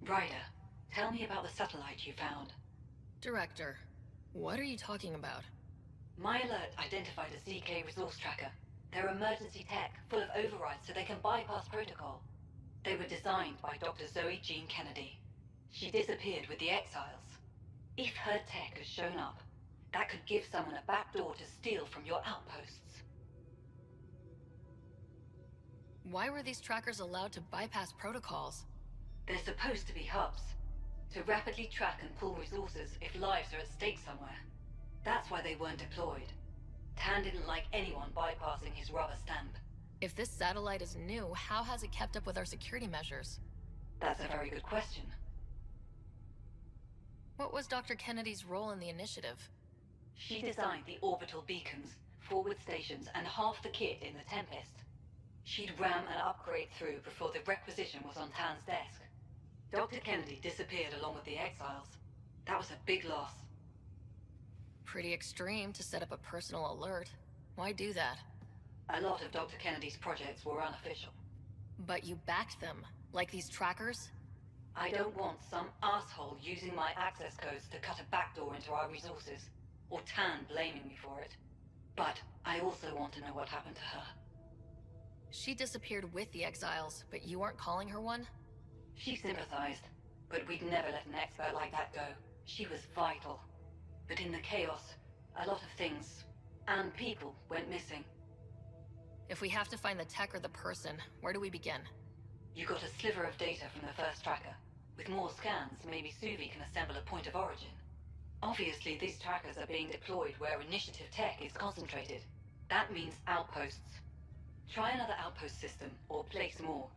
Ryder, tell me about the satellite you found. Director, what are you talking about? My alert identified a ZK resource tracker. They're emergency tech, full of overrides so they can bypass protocol. They were designed by Dr. Zoe Jean Kennedy. She disappeared with the Exiles. If her tech has shown up, that could give someone a backdoor to steal from your outposts. Why were these trackers allowed to bypass protocols? They're supposed to be hubs, to rapidly track and pull resources if lives are at stake somewhere. That's why they weren't deployed. Tan didn't like anyone bypassing his rubber stamp. If this satellite is new, how has it kept up with our security measures? That's a very good question. What was Dr. Kennedy's role in the initiative? She designed the orbital beacons, forward stations, and half the kit in the Tempest. She'd ram an upgrade through before the requisition was on Tan's desk. Dr. Kennedy disappeared along with the Exiles. That was a big loss. Pretty extreme to set up a personal alert. Why do that? A lot of Dr. Kennedy's projects were unofficial. But you backed them, like these trackers? I don't want some asshole using my access codes to cut a backdoor into our resources, or Tan blaming me for it. But I also want to know what happened to her. She disappeared with the Exiles, but you aren't calling her one? She sympathized, but we'd never let an expert like that go. She was vital. But in the chaos, a lot of things, and people, went missing. If we have to find the tech or the person, where do we begin? You got a sliver of data from the first tracker. With more scans, maybe Suvi can assemble a point of origin. Obviously, these trackers are being deployed where initiative tech is concentrated. That means outposts. Try another outpost system, or place more.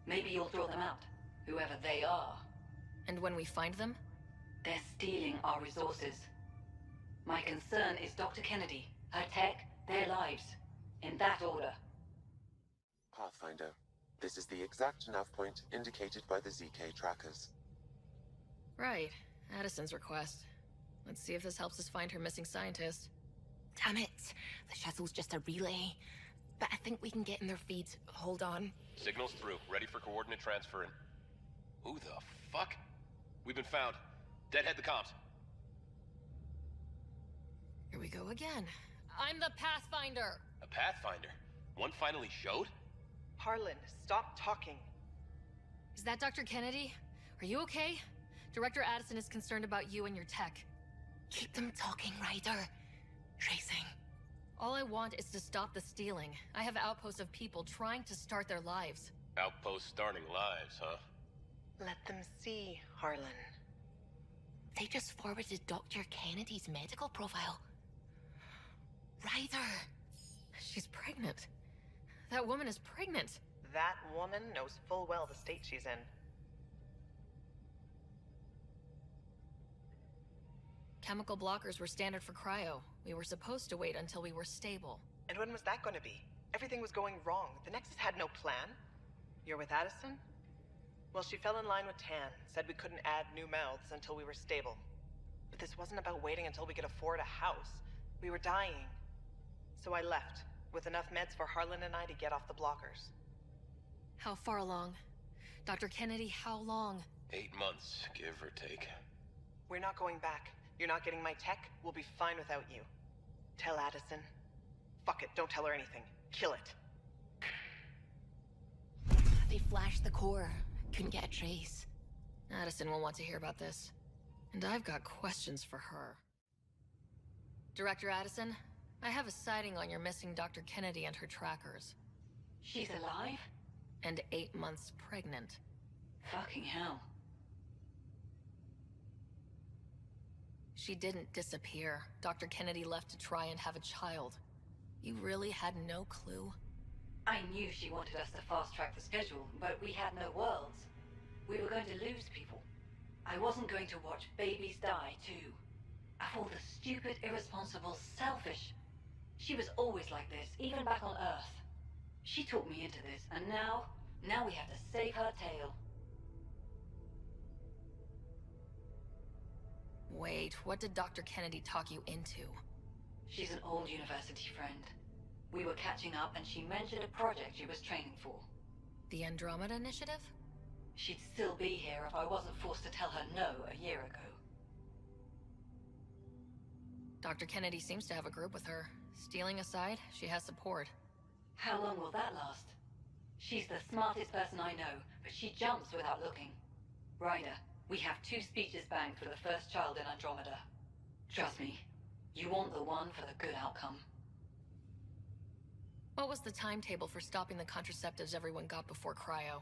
Maybe you'll draw them out, whoever they are. And when we find them? They're stealing our resources. My concern is Dr. Kennedy, her tech, their lives. In that order. Pathfinder, this is the exact nav point indicated by the ZK trackers. Right. Addison's request. Let's see if this helps us find her missing scientist. Damn it. The shuttle's just a relay. But I think we can get in their feeds. Hold on. Signal's through. Ready for coordinate transfer. Who the fuck? We've been found. Deadhead the comms. Here we go again. I'm the Pathfinder! A Pathfinder? One finally showed? Harlan, stop talking. Is that Dr. Kennedy? Are you okay? Director Addison is concerned about you and your tech. Keep them talking, Ryder. Tracing. All I want is to stop the stealing. I have outposts of people trying to start their lives. Outpost starting lives, huh? Let them see, Harlan. They just forwarded Dr. Kennedy's medical profile. Ryder! She's pregnant. That woman is pregnant. That woman knows full well the state she's in. Chemical blockers were standard for cryo. We were supposed to wait until we were stable. And when was that going to be? Everything was going wrong. The Nexus had no plan. You're with Addison? Well, she fell in line with Tan, said we couldn't add new mouths until we were stable. But this wasn't about waiting until we could afford a house. We were dying. So I left, with enough meds for Harlan and I to get off the blockers. How far along? Dr. Kennedy, how long? 8 months, give or take. We're not going back. You're not getting my tech. We'll be fine without you. Tell Addison. Fuck it, don't tell her anything. Kill it. They flashed the core. Couldn't get a trace. Addison will want to hear about this. And I've got questions for her. Director Addison, I have a sighting on your missing Dr. Kennedy and her trackers. She's alive? And 8 months pregnant. Fucking hell. She didn't disappear. Dr. Kennedy left to try and have a child. You really had no clue? I knew she wanted us to fast-track the schedule, but we had no worlds. We were going to lose people. I wasn't going to watch babies die, too. Of all the stupid, irresponsible, selfish... She was always like this, even back on Earth. She talked me into this, and now we have to save her tail. Wait, what did Dr. Kennedy talk you into? She's an old university friend. We were catching up and she mentioned a project she was training for. The Andromeda initiative? She'd still be here if I wasn't forced to tell her no a year ago. Dr. Kennedy seems to have a group with her. Stealing aside, she has support. How long will that last? She's the smartest person I know, but she jumps without looking. Ryder, we have 2 speeches banked for the first child in Andromeda. Trust me, you want the one for the good outcome. What was the timetable for stopping the contraceptives everyone got before cryo?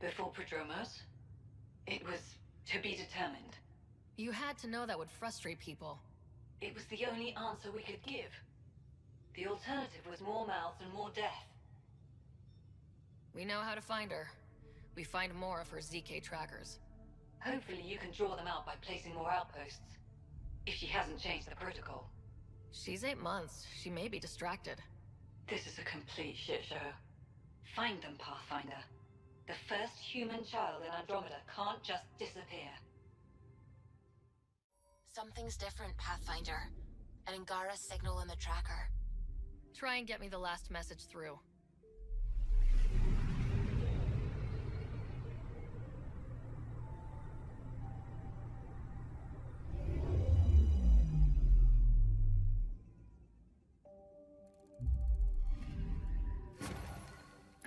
Before Prodromos? It was to be determined. You had to know that would frustrate people. It was the only answer we could give. The alternative was more mouths and more death. We know how to find her. We find more of her ZK trackers. Hopefully you can draw them out by placing more outposts. If she hasn't changed the protocol. She's 8 months. She may be distracted. This is a complete shit show. Find them, Pathfinder. The first human child in Andromeda can't just disappear. Something's different, Pathfinder. An Angara signal in the tracker. Try and get me the last message through.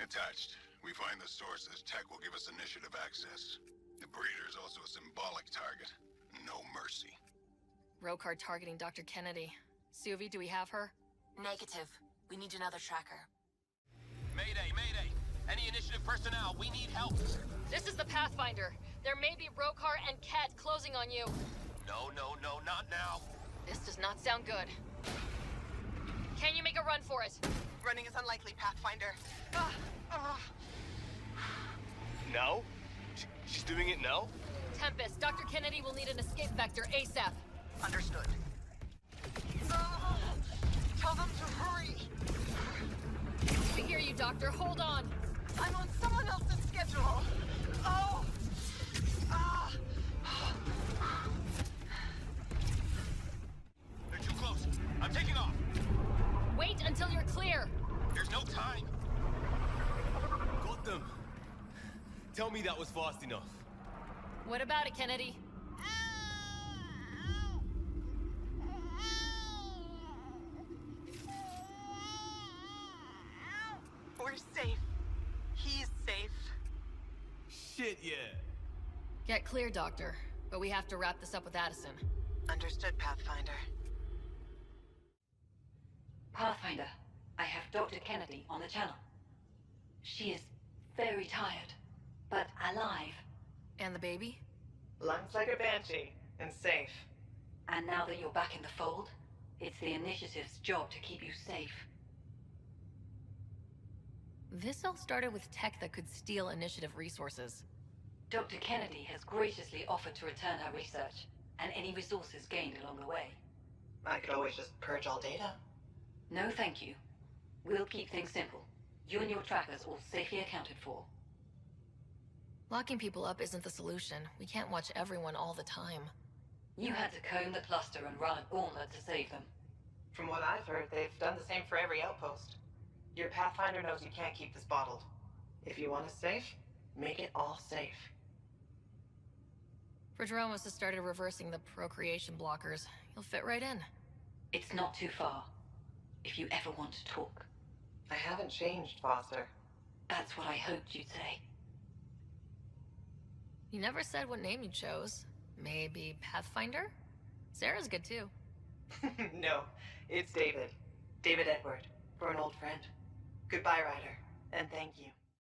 Attached. We find the sources. Tech will give us initiative access. The breeder is also a symbolic target. No mercy. Rokar targeting Dr. Kennedy. Suvi, do we have her? Negative. We need another tracker. Mayday, mayday! Any initiative personnel, we need help! This is the Pathfinder. There may be Rokar and Ket closing on you. No, no, no, not now! This does not sound good. Can you make a run for it? Running is unlikely, Pathfinder. No? She's doing it now? Tempest, Dr. Kennedy will need an escape vector ASAP. Understood. Tell them to hurry! We hear you, Doctor. Hold on. I'm on someone else's schedule. Oh! Ah! They're too close. I'm taking off. Wait until you're clear. There's no time. Got them. Tell me that was fast enough. What about it, Kennedy? We're safe. He's safe. Shit, yeah. Get clear, Doctor. But we have to wrap this up with Addison. Understood, Pathfinder. Pathfinder, I have Dr. Kennedy on the channel. She is very tired, but alive. And the baby? Lungs like a banshee, and safe. And now that you're back in the fold, it's the Initiative's job to keep you safe. This all started with tech that could steal Initiative resources. Dr. Kennedy has graciously offered to return her research, and any resources gained along the way. I could always just purge all data. No, thank you. We'll keep things simple. You and your trackers all safely accounted for. Locking people up isn't the solution. We can't watch everyone all the time. You had to comb the cluster and run a gauntlet to save them. From what I've heard, they've done the same for every outpost. Your Pathfinder knows you can't keep this bottled. If you want us safe, make it all safe. Prodromos has started reversing the procreation blockers. You'll fit right in. It's not too far, if you ever want to talk. I haven't changed, Foster. That's what I hoped you'd say. You never said what name you chose. Maybe Pathfinder? Sarah's good too. No, it's David. David Edward, for an old friend. Goodbye, Ryder, and thank you.